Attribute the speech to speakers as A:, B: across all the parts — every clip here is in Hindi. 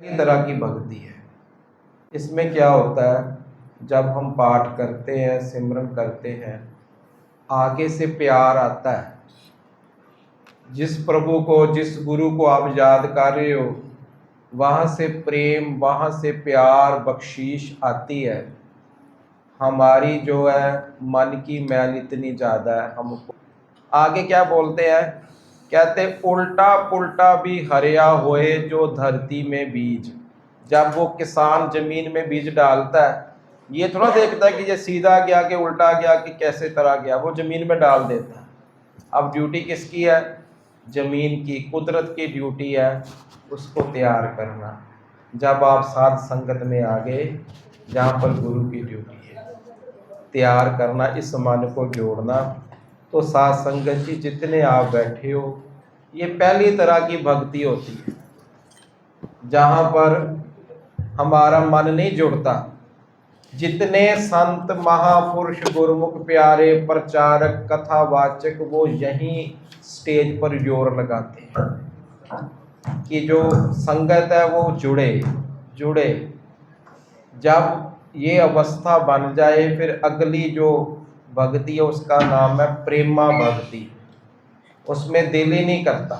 A: कई तरह की भक्ति है। इसमें क्या होता है, जब हम पाठ करते हैं, सिमरन करते हैं, आगे से प्यार आता है। जिस प्रभु को, जिस गुरु को आप याद कर रहे हो, वहाँ से प्रेम, वहाँ से प्यार, बख्शीश आती है। हमारी जो है मन की मैल इतनी ज़्यादा है। हमको आगे क्या बोलते हैं, कहते उल्टा पुल्टा भी हरिया होए जो धरती में बीज। जब वो किसान जमीन में बीज डालता है, ये थोड़ा देखता है कि ये सीधा गया कि उल्टा गया कि कैसे तरह गया, वो जमीन में डाल देता है। अब ड्यूटी किसकी है? जमीन की, कुदरत की ड्यूटी है उसको तैयार करना। जब आप साध संगत में आ गए, जहाँ पर गुरु की ड्यूटी है तैयार करना, इस मन को जोड़ना। तो साध संगत जी जितने आप बैठे हो, ये पहली तरह की भक्ति होती है, जहाँ पर हमारा मन नहीं जुड़ता। जितने संत महापुरुष गुरुमुख प्यारे प्रचारक कथावाचक, वो यहीं स्टेज पर जोर लगाते हैं कि जो संगत है वो जुड़े। जब ये अवस्था बन जाए, फिर अगली जो भक्ति है उसका नाम है प्रेमा भक्ति। उसमें दिल ही नहीं करता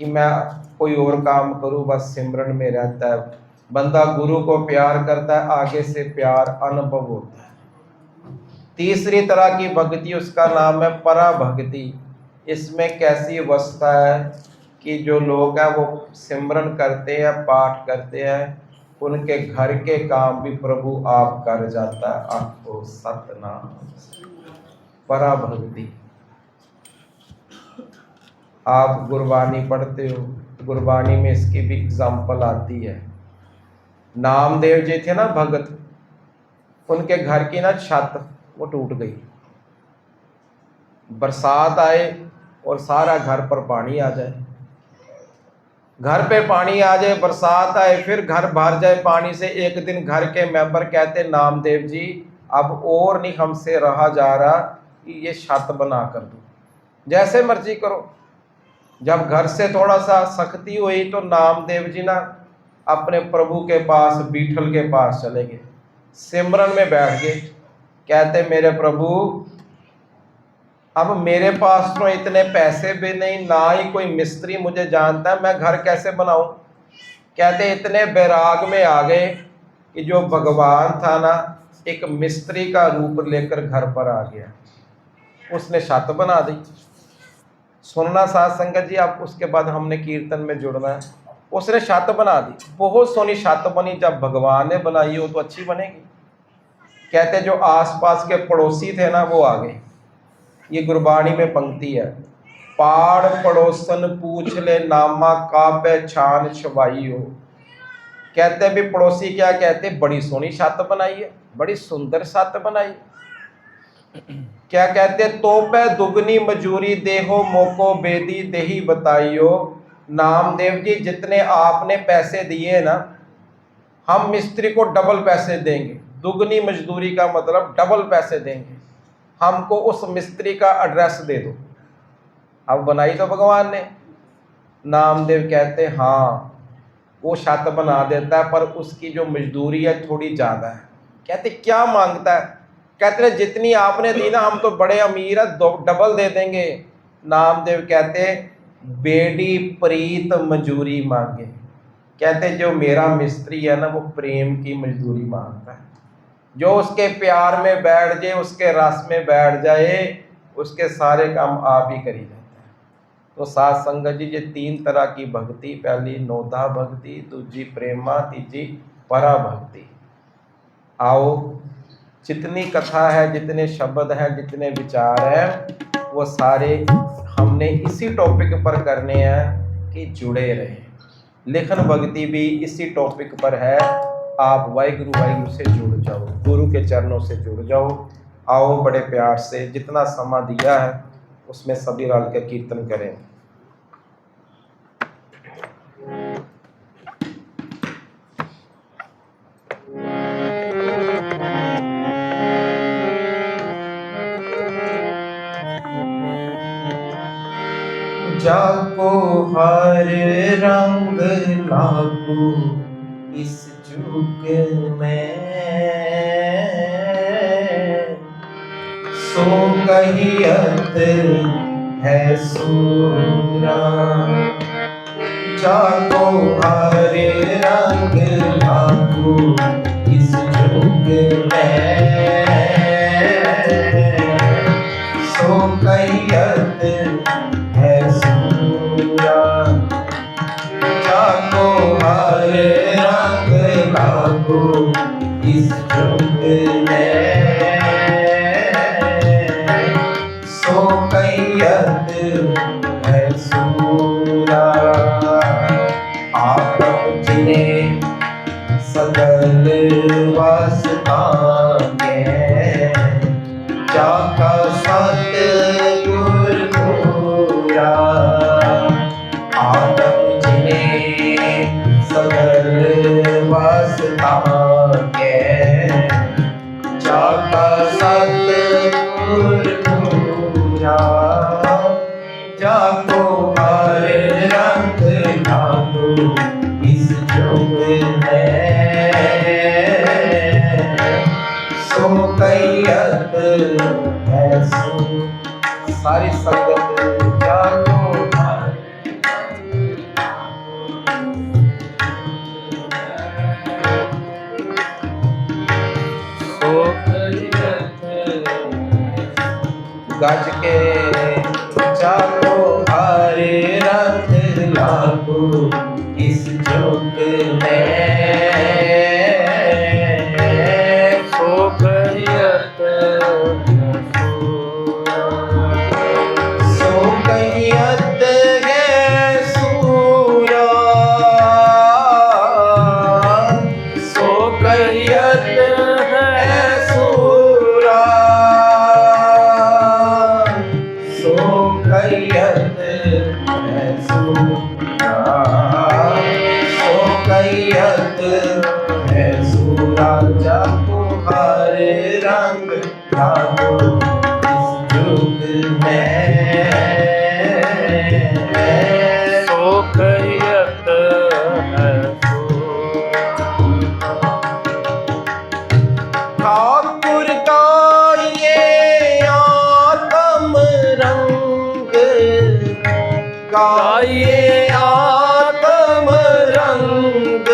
A: कि मैं कोई और काम करूं, बस सिमरन में रहता है। बंदा गुरु को प्यार करता है, आगे से प्यार अनुभव होता है। तीसरी तरह की भक्ति, उसका नाम है परा भक्ति। इसमें कैसी अवस्था है कि जो लोग हैं वो सिमरन करते हैं, पाठ करते हैं, उनके घर के काम भी प्रभु आप कर जाता है। आपको सतनाम परा भक्ति। आप गुरबानी पढ़ते हो, गुरबानी में इसकी भी एग्जाम्पल आती है। नामदेव जी थे ना भगत, उनके घर की ना छत वो टूट गई। बरसात आए और सारा घर पर पानी आ जाए, घर पे पानी आ जाए, बरसात आए, फिर घर भर जाए पानी से। एक दिन घर के मेंबर कहते, नामदेव जी अब और नहीं हमसे रहा जा रहा, ये छत बना कर दो, जैसे मर्जी करो। जब घर से थोड़ा सा सख्ती हुई तो नामदेव जी ना अपने प्रभु के पास, बीठल के पास चले गए, सिमरन में बैठ गए। कहते मेरे प्रभु, अब मेरे पास तो इतने पैसे भी नहीं, ना ही कोई मिस्त्री मुझे जानता है, मैं घर कैसे बनाऊं। कहते इतने बैराग में आ गए कि जो भगवान था ना, एक मिस्त्री का रूप लेकर घर पर आ गया, उसने छत बना दी। सुनना साध संगत जी आप, उसके बाद हमने कीर्तन में जुड़ना है। उसने छत बना दी, बहुत सोनी छत बनी। जब भगवान ने बनाई हो तो अच्छी बनेगी। कहते जो आसपास के पड़ोसी थे ना, वो आ गए। ये गुरबाणी में पंक्ति है, पाड़ पड़ोसन पूछ ले नामा का पहचान छवाई हो। कहते भी पड़ोसी क्या कहते, बड़ी सोनी छत बनाई है, बड़ी सुंदर छत बनाई। क्या कहते, तो पे दुगनी मजूरी देहो मोको बेदी देही बताइयो। नामदेव जी जितने आपने पैसे दिए ना, हम मिस्त्री को डबल पैसे देंगे। दुगनी मजदूरी का मतलब डबल पैसे देंगे, हमको उस मिस्त्री का एड्रेस दे दो। अब बनाई तो भगवान ने। नामदेव कहते हाँ, वो छत बना देता है, पर उसकी जो मजदूरी है थोड़ी ज़्यादा है। कहते क्या मांगता है? कहते जितनी आपने दी ना, हम तो बड़े अमीर है, डबल दे देंगे। नामदेव कहते बेड़ी प्रीत मजूरी मांगे। कहते जो मेरा मिस्त्री है ना, वो प्रेम की मजदूरी मांगता है। जो उसके प्यार में बैठ जाए, उसके रस में बैठ जाए, उसके सारे काम आप ही करी जाते हैं। तो साध संगत जी, ये तीन तरह की भक्ति, पहली नोधा भक्ति, दूसरी प्रेमा, तीसरी परा भक्ति। आओ, जितनी कथा है, जितने शब्द हैं, जितने विचार हैं, वो सारे हमने इसी टॉपिक पर करने हैं कि जुड़े रहें। लेखन भक्ति भी इसी टॉपिक पर है। आप वाहिगुरु वाहिगुरु से जुड़ जाओ, गुरु के चरणों से जुड़ जाओ। आओ बड़े प्यार से, जितना समय दिया है उसमें सभी रल के कीर्तन करें। जाको हर रंग लागू इस जुग में, सो कहियत है सूरा, जागो हरे रंग लागू इस जुग में, सो कहियत है सूरा, जागो हरे रंग लागू इस जुग में, सो कहियत है सूरा। आप जिन्हें सगल वासनाएं, जाका सतगुर पूरा, आप जिन्हें सगल वासनाएं, जाका सतगुर पूरा, जाको हरे रंग लागू इस जुग में, सो कहियत है सूरा। सारी संगत जाको गज के, जाको हरे रंग लागू इस जुग में, सो कहियत सो कहियत है सूरा, सो कहियत है सूरा, सो कहियत है सूरा, सो कहियत है सूरा, जाको हरे रंग लागू इस जुग में, सो कहियत है सूरा। ठाकुर का ये आत्म रंग, का ये आत्म रंग,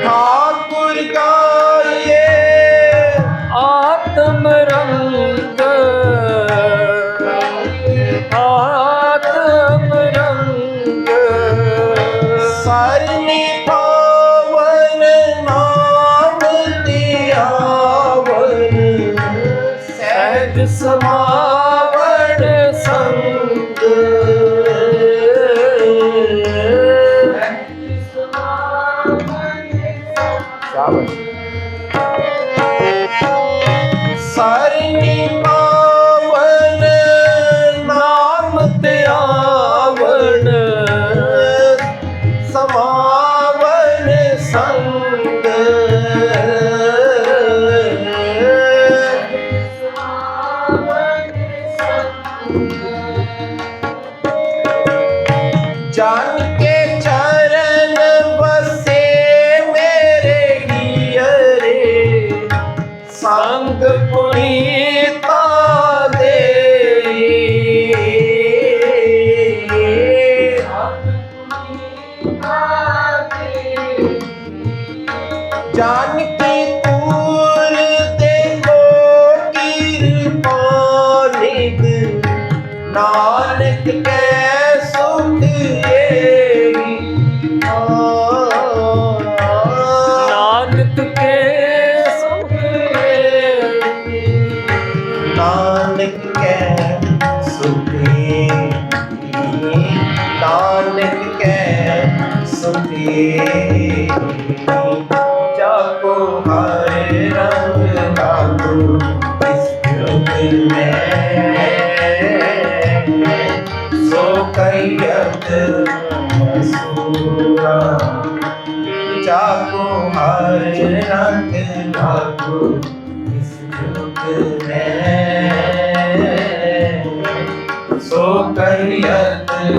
A: ठाकुर का ये आत्म रंग, आत्म रंग, सरनी पावन नाम दियावन, सहज समावन संग, सरनी पावन नाम त्यावन, समावन संग, जान के चरण बसे मेरे हियरे, संग पुनीता दे, जानकी तूर देखो कृपा निध, नानक के सुख येगी, नानक के सुख येगी, नानक के सुख येगी, नानक के सुख येगी, जाको हरे रंग लागू इस जुग में, सो कहियत है सूरा, जाको हरे रंग लागू इस जुग में, सो कहियत है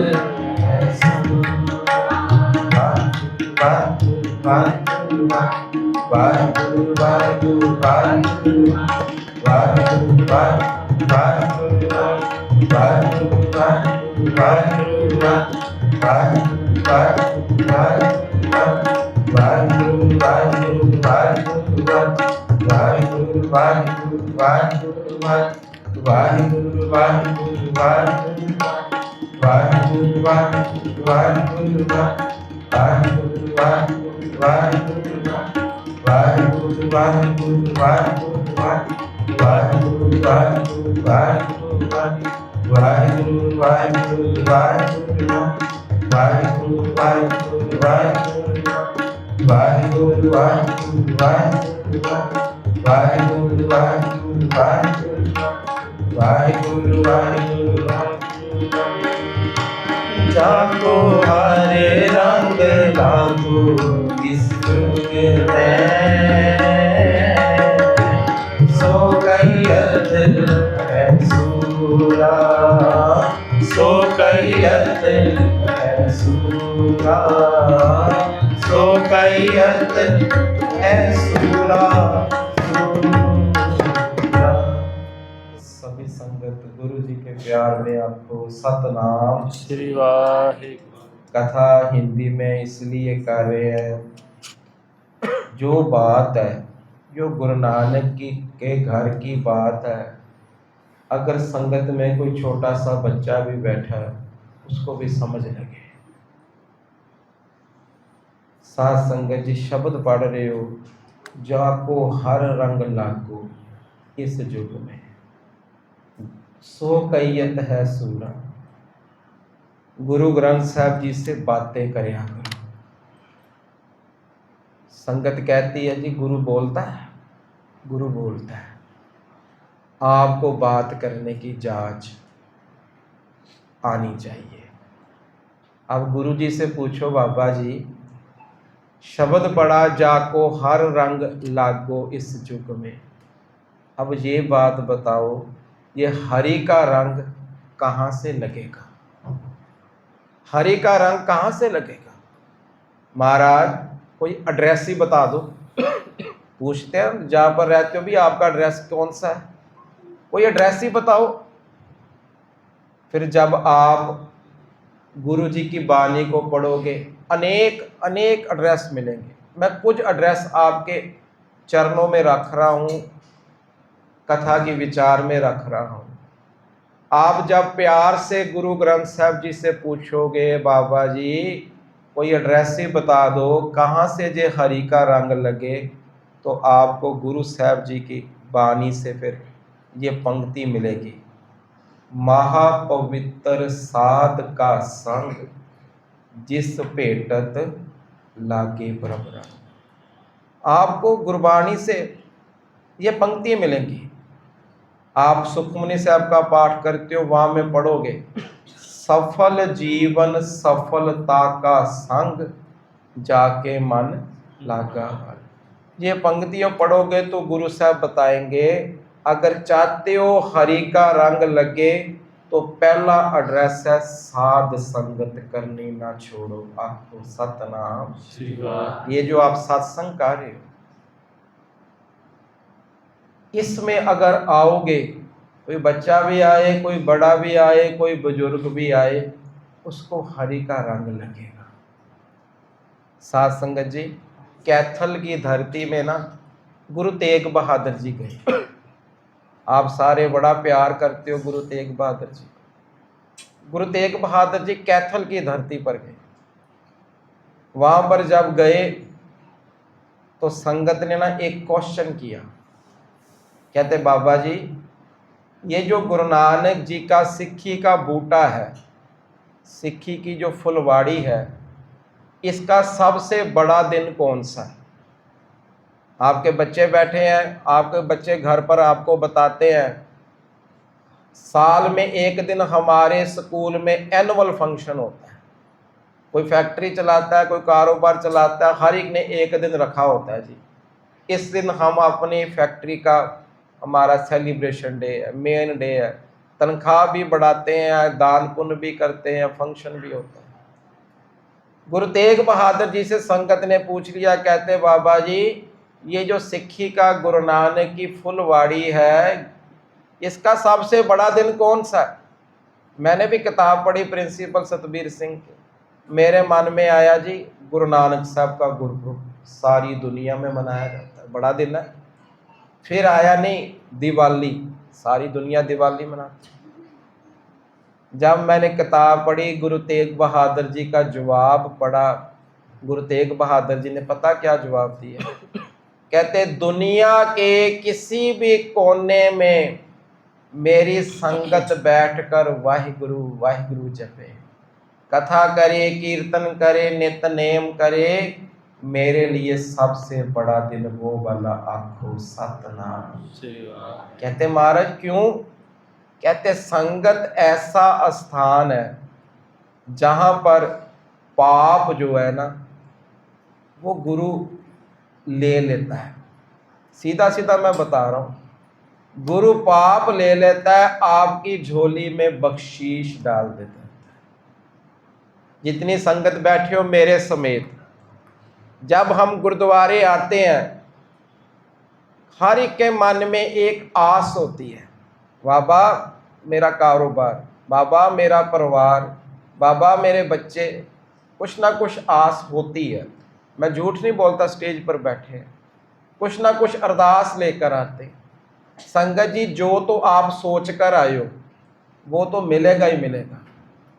A: जाको हरे रंग लागू इस में सो कैयत है सूरा, सो कैयत है सूरा, सो कैयत है सूरा। सभी संगत गुरु जी के प्यार में आपको सतनाम
B: श्री वाहिगुरु।
A: कथा हिंदी में इसलिए कर रहे हैं, जो बात है जो गुरु नानक की के घर की बात है, अगर संगत में कोई छोटा सा बच्चा भी बैठा है उसको भी समझ लगे। साथ संगत जी शब्द पढ़ रहे हो, जाको हर रंग लागो इस युग में सो कैयत है सूरा। गुरु ग्रंथ साहब जी से बातें करया करो। संगत कहती है जी गुरु बोलता है, गुरु बोलता है। आपको बात करने की जांच आनी चाहिए। अब गुरु जी से पूछो, बाबा जी शब्द पढ़ा जाको हर रंग लागो इस युग में, अब ये बात बताओ ये हरि का रंग कहाँ से लगेगा? हरि का रंग कहाँ से लगेगा? महाराज कोई एड्रेस ही बता दो। पूछते हैं जहाँ पर रहते हो भी आपका एड्रेस कौन सा है, कोई एड्रेस ही बताओ। फिर जब आप गुरु जी की बानी को पढ़ोगे अनेक अनेक एड्रेस मिलेंगे। मैं कुछ एड्रेस आपके चरणों में रख रहा हूँ, कथा की विचार में रख रहा हूँ। आप जब प्यार से गुरु ग्रंथ साहब जी से पूछोगे, बाबा जी कोई एड्रेस ही बता दो कहाँ से जे हरि का रंग लगे, तो आपको गुरु साहब जी की बानी से फिर ये पंक्ति मिलेगी, महापवित्र साध का संग जिस भेटत लागे प्रभु। आपको गुरबाणी से ये पंक्ति मिलेंगी। आप सुखमनी साहब का पाठ करते हो, वहां में पढ़ोगे, सफल जीवन सफलता का संग जाके मन लागा। ये पंक्तियां पढ़ोगे तो गुरु साहब बताएंगे अगर चाहते हो हरि का रंग लगे तो पहला एड्रेस है साध संगत करनी ना छोड़ो। आपको सतनाम। ये जो आप सत्संग कर रहे हो, इसमें अगर आओगे, कोई बच्चा भी आए, कोई बड़ा भी आए, कोई बुजुर्ग भी आए, उसको हरि का रंग लगेगा। साथ संगत जी कैथल की धरती में ना गुरु तेग बहादुर जी गए। आप सारे बड़ा प्यार करते हो गुरु तेग बहादुर जी। गुरु तेग बहादुर जी कैथल की धरती पर गए। वहां पर जब गए तो संगत ने ना एक क्वेश्चन किया। कहते बाबा जी ये जो गुरु नानक जी का सिक्खी का बूटा है, सिक्खी की जो फुलवाड़ी है, इसका सबसे बड़ा दिन कौन सा है? आपके बच्चे बैठे हैं, आपके बच्चे घर पर आपको बताते हैं साल में एक दिन हमारे स्कूल में एनुअल फंक्शन होता है। कोई फैक्ट्री चलाता है, कोई कारोबार चलाता है, हर एक ने एक दिन रखा होता है जी, इस दिन हम अपनी फैक्ट्री का हमारा सेलिब्रेशन डे है, मेन डे है, तनख्वाह भी बढ़ाते हैं, दान पुण्य भी करते हैं, फंक्शन भी होता है। गुरु तेग बहादुर जी से संगत ने पूछ लिया, कहते बाबा जी ये जो सिक्खी का गुरु नानक की फुलवाड़ी है, इसका सबसे बड़ा दिन कौन सा है? मैंने भी किताब पढ़ी प्रिंसिपल सतबीर सिंह की, मेरे मन में आया जी गुरु नानक साहब का गुरपुरब सारी दुनिया में मनाया जाता है, बड़ा दिन है। फिर आया नहीं दिवाली, सारी दुनिया दिवाली मनाती है। जब मैंने किताब पढ़ी, गुरु तेग बहादुर जी का जवाब पढ़ा, गुरु तेग बहादुर जी ने पता क्या जवाब दिया? कहते दुनिया के किसी भी कोने में मेरी संगत बैठकर वाहिगुरु वाहिगुरु जपे, कथा करे, कीर्तन करे, नित नेम करे, मेरे लिए सबसे बड़ा दिन वो वाला आखो सतनाम। कहते महाराज क्यों? कहते संगत ऐसा स्थान है जहां पर पाप जो है ना वो गुरु ले लेता है। सीधा सीधा मैं बता रहा हूं, गुरु पाप ले लेता है, आपकी झोली में बख्शीश डाल देता है। जितनी संगत बैठे हो मेरे समेत, जब हम गुरुद्वारे आते हैं हर एक के मन में एक आस होती है, बाबा मेरा कारोबार, बाबा मेरा परिवार, बाबा मेरे बच्चे, कुछ ना कुछ आस होती है। मैं झूठ नहीं बोलता, स्टेज पर बैठे हैं कुछ ना कुछ अरदास लेकर आते। संगत जी जो तो आप सोच कर आए हो वो तो मिलेगा ही मिलेगा।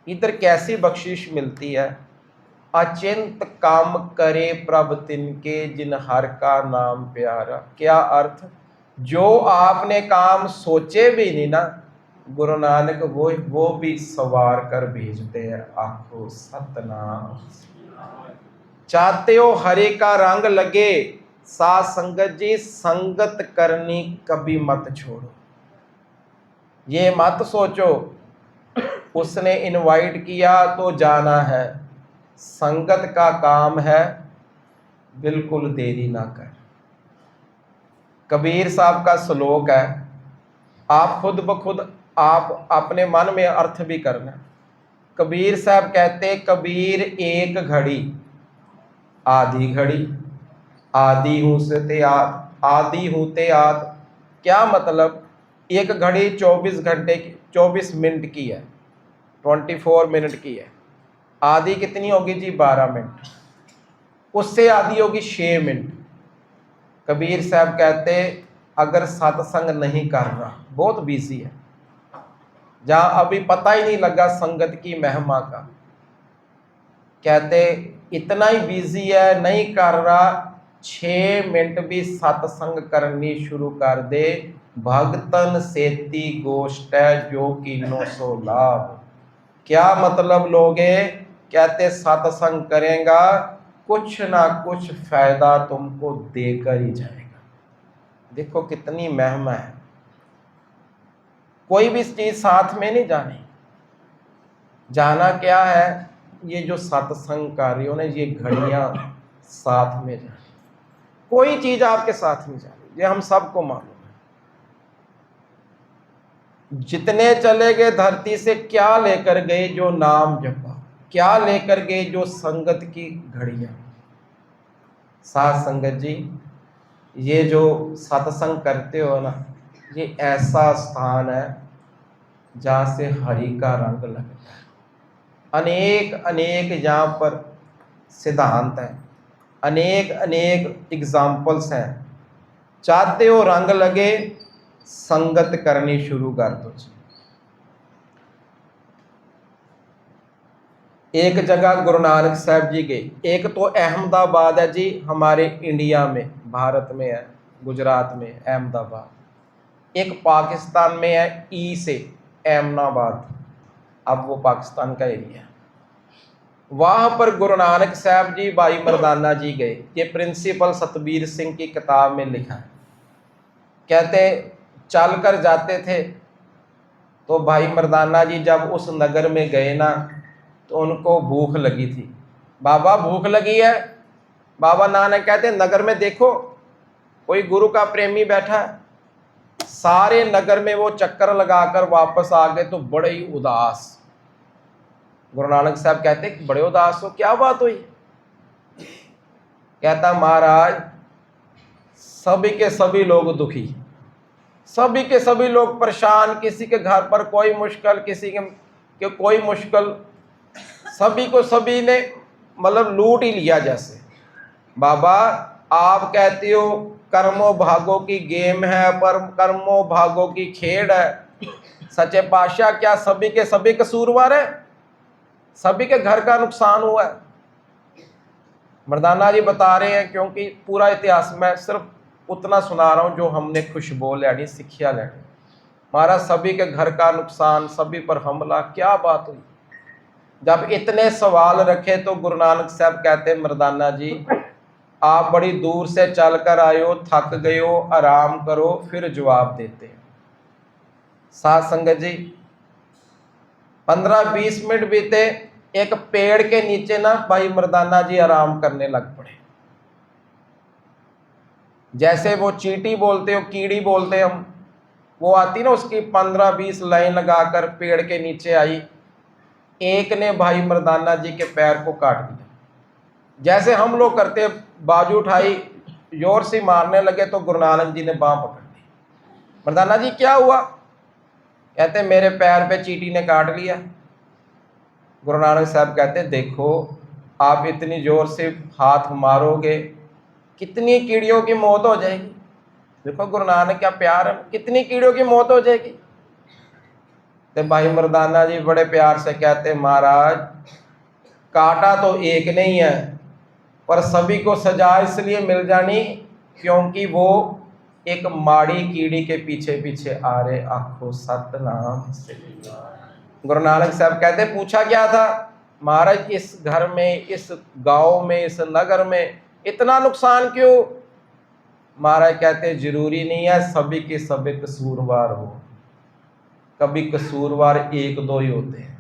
A: इधर कैसी बख्शिश मिलती है? अचिंत काम करे प्रभ तिनके जिन हर का नाम प्यारा। क्या अर्थ? जो आपने काम सोचे भी नहीं ना, गुरु नानक वो भी सवार कर भेजते हैं। आखो सतनाम। चाहते हो हरे का रंग लगे, साथ संगत जी संगत करनी कभी मत छोड़ो। ये मत सोचो उसने इनवाइट किया तो जाना है, संगत का काम है, बिल्कुल देरी ना कर। कबीर साहब का श्लोक है, आप खुद ब खुद आप अपने मन में अर्थ भी करना। कबीर साहब कहते कबीर एक घड़ी आधी घड़ी, आदि हूँ से आदि हूते आद। क्या मतलब? एक घड़ी 24 घंटे की 24 मिनट की है, 24 मिनट की है। आधी कितनी होगी जी? 12 मिनट। उससे आधी होगी 6 मिनट। कबीर साहब कहते अगर सत्संग नहीं कर रहा, बहुत बिजी है, जहां अभी पता ही नहीं लगा संगत की महिमा का, कहते इतना ही बिजी है, नहीं कर रहा, 6 मिनट भी सत्संग करनी शुरू कर दे, भगतन सेती गोष्ट है जो कीनो सो लाभ। क्या मतलब लोगे? कहते सत्संग करेगा कुछ ना कुछ फायदा तुमको देकर ही जाएगा। देखो कितनी महिमा है। कोई भी चीज साथ में नहीं जानी, जाना क्या है? ये जो सत्संग कार्य हो ना, ये घड़ियां साथ में जानी, कोई चीज आपके साथ नहीं जानी, ये हम सबको मालूम है। जितने चले गए धरती से क्या लेकर गए? जो नाम जपा। क्या लेकर गए? जो संगत की घड़ियां। साथ संगत जी ये जो सत्संग करते हो ना, ये ऐसा स्थान है जहाँ से हरि का रंग लगता है। अनेक अनेक यहाँ पर सिद्धांत हैं, अनेक अनेक एग्जाम्पल्स हैं। चाहते हो रंग लगे, संगत करनी शुरू कर दो। एक जगह गुरु नानक साहब जी गए, एक तो अहमदाबाद है जी, हमारे इंडिया में, भारत में है, गुजरात में अहमदाबाद। एक पाकिस्तान में है ई से एमनाबाद, अब वो पाकिस्तान का एरिया। वहां पर गुरु नानक साहब जी भाई मर्दाना जी गए। ये प्रिंसिपल सतबीर सिंह की किताब में लिखा है। कहते चल कर जाते थे तो भाई मर्दाना जी जब उस नगर में गए ना, तो उनको भूख लगी थी। बाबा भूख लगी है। बाबा नानक कहते नगर में देखो कोई गुरु का प्रेमी बैठा है। सारे नगर में वो चक्कर लगाकर वापस आ गए तो बड़े ही उदास। गुरु नानक साहब कहते बड़े उदास हो, क्या बात हुई? कहता महाराज सभी के सभी लोग दुखी, सभी के सभी लोग परेशान, किसी के घर पर कोई मुश्किल, किसी के कोई मुश्किल, सभी को सभी ने मतलब लूट ही लिया जैसे। बाबा आप कहते हो कर्मों भागों की गेम है, पर कर्मों भागों की खेड़ है। सच्चे पातशाह क्या सभी के सभी कसूरवार है? सभी के घर का नुकसान हुआ है। मर्दाना जी बता रहे हैं, क्योंकि पूरा इतिहास मैं सिर्फ उतना सुना रहा हूं जो हमने खुशबू लेनी, सिक्ख्या लेनी। महाराज सभी के घर का नुकसान, सभी पर हमला, क्या बात हुई? जब इतने सवाल रखे तो गुरु नानक साहब कहते मर्दाना जी आप बड़ी दूर से चल कर आए हो, थक गए हो, आराम करो, फिर जवाब देते हैं। साथ संगत जी 15-20 मिनट बीते, एक पेड़ के नीचे ना भाई मर्दाना जी आराम करने लग पड़े। जैसे वो चींटी बोलते हो, कीड़ी बोलते हम, वो आती ना, उसकी 15-20 लाइन लगाकर पेड़ के नीचे आई। एक ने भाई मर्दाना जी के पैर को काट दिया। जैसे हम लोग करते, बाजू उठाई, जोर से मारने लगे तो गुरु नानक जी ने बांह पकड़ ली। मर्दाना जी क्या हुआ? कहते मेरे पैर पे चींटी ने काट लिया। गुरु नानक साहब कहते देखो आप इतनी जोर से हाथ मारोगे, कितनी कीड़ियों की मौत हो जाएगी। देखो गुरु नानक क्या प्यार है, कितनी कीड़ियों की मौत हो जाएगी। तो भाई मर्दाना जी बड़े प्यार से कहते महाराज काटा तो एक नहीं है, पर सभी को सजा इसलिए मिल जानी क्योंकि वो एक माड़ी कीड़ी के पीछे पीछे आ रहे। आखो सतनाम से। गुरु नानक साहब कहते पूछा क्या था? महाराज इस घर में, इस गांव में, इस नगर में इतना नुकसान क्यों? महाराज कहते जरूरी नहीं है सभी के सभी कसूरवार हो, कभी कसूरवार एक दो ही होते हैं।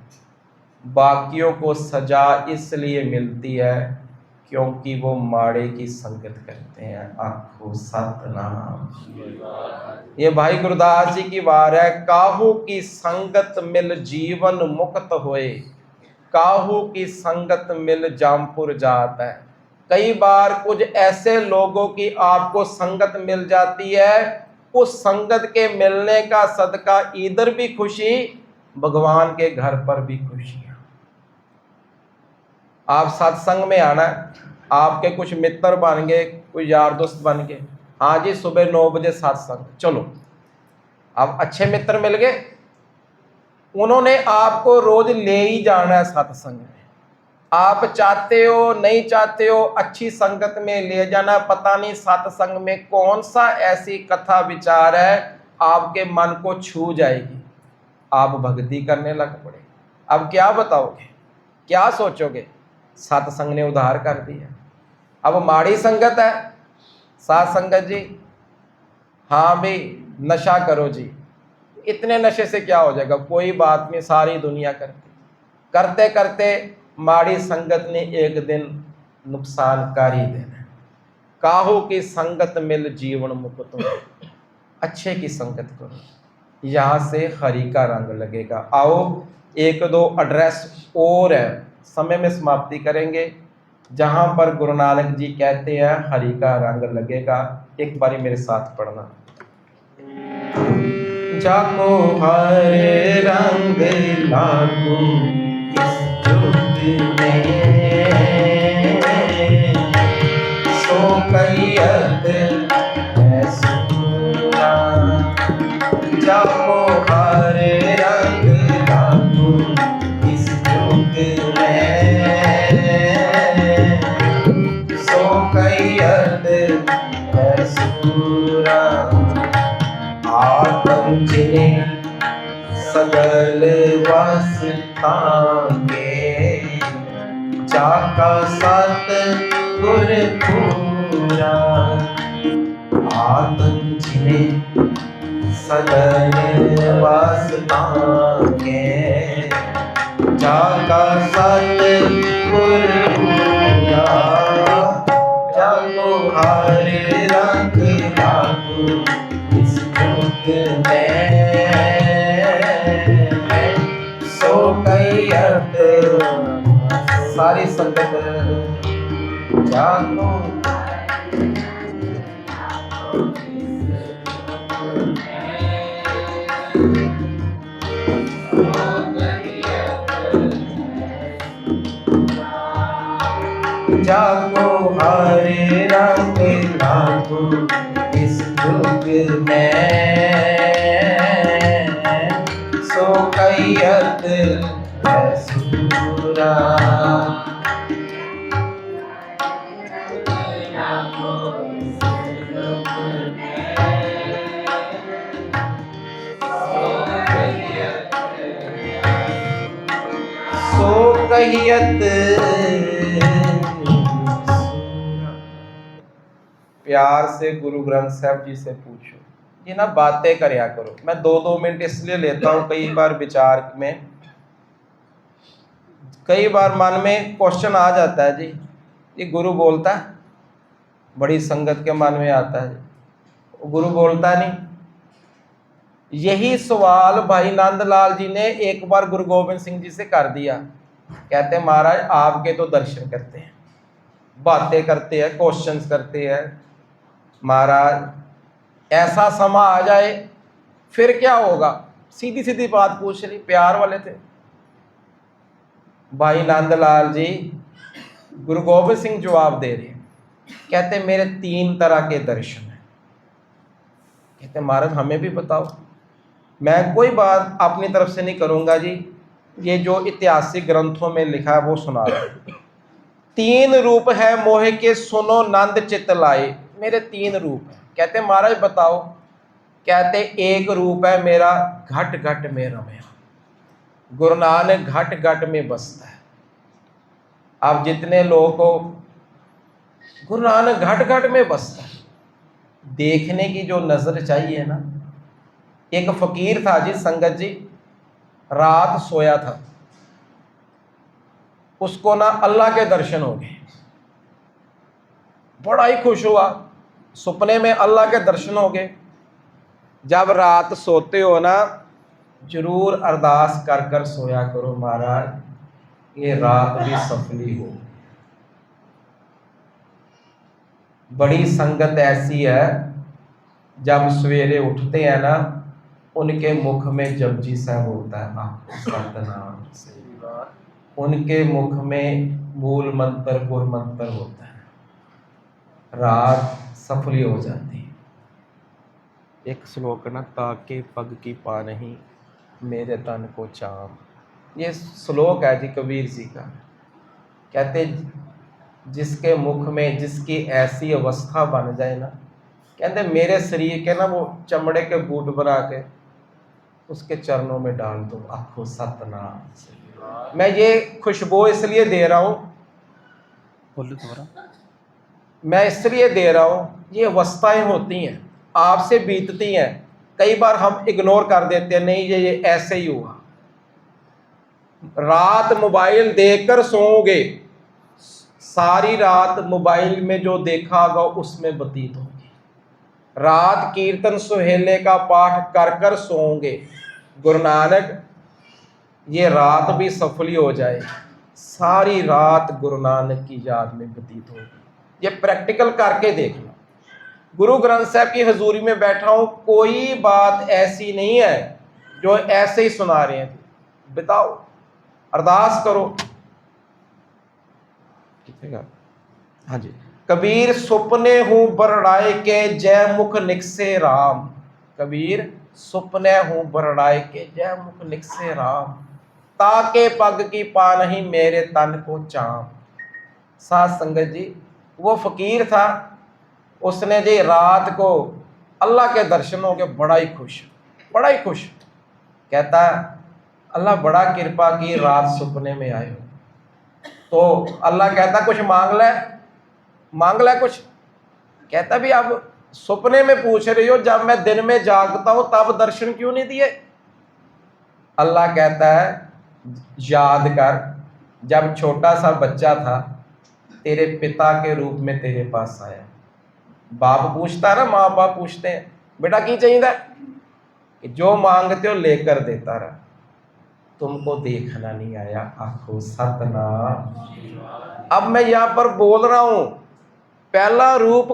A: बाकियों को सजा इसलिए मिलती है क्योंकि वो माड़े की संगत करते हैं। आखो सतनाम। ये भाई गुरदास जी की वार है। काहू की संगत मिल जीवन मुक्त होए, काहू की संगत मिल जामपुर जात है। कई बार कुछ ऐसे लोगों की आपको संगत मिल जाती है, उस संगत के मिलने का सदका इधर भी खुशी, भगवान के घर पर भी खुशी। आप सत्संग में आना, आपके कुछ मित्र बन गए, कोई यार दोस्त बन गए, हाँ जी सुबह 9 बजे सत्संग, चलो। अब अच्छे मित्र मिल गए, उन्होंने आपको रोज ले ही जाना है सत्संग में। आप चाहते हो नहीं चाहते हो, अच्छी संगत में ले जाना। पता नहीं सत्संग में कौन सा ऐसी कथा विचार है आपके मन को छू जाएगी, आप भक्ति करने लग पड़े। अब क्या बताओगे, क्या सोचोगे? सत्संग ने उद्धार कर दिया। अब माड़ी संगत है, साथ संगत जी, हाँ भाई नशा करो जी, इतने नशे से क्या हो जाएगा, कोई बात नहीं, सारी दुनिया करती। करते करते माड़ी संगत ने एक दिन नुकसान कर ही देना। काहू की संगत मिल जीवन मुक्त हो, अच्छे की संगत करो, यहाँ से हरि का रंग लगेगा। आओ एक दो एड्रेस और है, समय में समाप्ति करेंगे, जहां पर गुरु नानक जी कहते हैं हरि का रंग लगेगा। एक बारी मेरे साथ पढ़ना। जाको हरे रंग लागू इस युग में, सो कैयत है सुना। जाको हरे रंग लागू इस युग में, सो कैयत है सुना। आत्म जिन्हें सगल वासना के, जाका सत गुर पूरा। आत्म जिन्हें सगल वासना के, जाका सत गुर पूरा। जाको हरे रंग लागू इस युग में, सो कैयत कहियत सारी संगत जागो जागो हरे रंग लागो इस युग में सो कैयत है सूरा सो कैयत। प्यार से गुरु ग्रंथ साहब जी से पूछो, ये ना बातें करया करो। मैं 2-2 मिनट इसलिए लेता हूँ, कई बार विचार में, कई बार मन में क्वेश्चन आ जाता है जी, ये गुरु बोलता है, बड़ी संगत के मन में आता है, गुरु बोलता नहीं। यही सवाल भाई नंदलाल जी ने एक बार गुरु गोबिंद सिंह जी से कर दिया। कहते हैं महाराज आपके तो दर्शन करते हैं, बातें करते हैं, क्वेश्चंस करते हैं, महाराज ऐसा समा आ जाए फिर क्या होगा? सीधी सीधी बात पूछ रही, प्यार वाले थे भाई नंदलाल जी। गुरु गोबिंद सिंह जवाब दे रहे हैं, कहते मेरे 3 तरह के दर्शन हैं। कहते महाराज हमें भी बताओ। मैं कोई बात अपनी तरफ से नहीं करूंगा जी, ये जो ऐतिहासिक ग्रंथों में लिखा है वो सुना रहा है। 3 रूप है मोह के सुनो नंद चित लाए, मेरे 3 रूप है। कहते महाराज बताओ। कहते एक रूप है मेरा घट घट में रमया, गुरु नानक घट घट में बसता है। आप जितने लोग हो, गुरु नानक घट घट में बसता है। देखने की जो नजर चाहिए ना। एक फकीर था जी, संगत जी, रात सोया था, उसको ना अल्लाह के दर्शन हो गए, बड़ा ही खुश हुआ, सपने में अल्लाह के दर्शन हो गए। जब रात सोते हो ना, जरूर अरदास कर कर सोया करो, महाराज ये रात भी सफली हो। बड़ी संगत ऐसी है, जब सवेरे उठते हैं ना, उनके मुख में जपजी साहब होता है, आपको सतनाम से, उनके मुख में मूल मंत्र गुरु मंत्र होता है, रात सफली हो जाती है। एक श्लोक ना, ताके पग की पा नहीं मेरे तन को चाम, ये श्लोक है जी कबीर जी का। कहते जिसके मुख में जिसकी ऐसी अवस्था बन जाए ना, कहते मेरे शरीर के ना वो चमड़े के बूट बना के उसके चरणों में डाल दो, आखो सतनाम। मैं ये खुशबू इसलिए दे रहा हूं, बोलो दोबारा, मैं इसलिए दे रहा हूं, ये अवस्थाएं होती हैं, आपसे बीतती हैं, कई बार हम इग्नोर कर देते हैं, नहीं ये ऐसे ही हुआ। रात मोबाइल देखकर सोओगे, सारी रात मोबाइल में जो देखा होगा उसमें व्यतीत होगी। रात कीर्तन सुहेले का पाठ कर कर सोओगे, गुरु नानक ये रात भी सफली हो जाए, सारी रात गुरु नानक की याद में व्यतीत होगी। ये प्रैक्टिकल करके देखना। गुरु ग्रंथ साहब की हजूरी में बैठा हूं, कोई बात ऐसी नहीं है जो ऐसे ही सुना रहे हैं। बताओ, अरदास करो। हाँ जी, कबीर सुपने हूं बरड़ाए के जय मुख निकसे राम, कबीर सुपने हूं बरड़ाए के जय मुख निकसे राम, ताके पग की पा नहीं मेरे तन को चाम। साथ संगत जी, वो फकीर था, उसने जी रात को अल्लाह के दर्शन हो के बड़ा ही खुश, बड़ा ही खुश। कहता अल्लाह बड़ा कृपा की, रात सपने में आए हो। तो अल्लाह कहता कुछ मांग ले कुछ। कहता भी आप सपने में पूछ रही हो, जब मैं दिन में जागता हूं तब दर्शन क्यों नहीं दिए? अल्लाह कहता है याद कर, जब छोटा सा बच्चा था तेरे पिता के रूप में तेरे पास आया। बाप पूछता है ना, माँ बाप पूछते हैं बेटा की चाहिए, कि जो मांगते हो लेकर देता रहा। तुमको देखना नहीं आया। आखो सतनाम। अब मैं यहाँ पर बोल रहा हूं, पहला रूप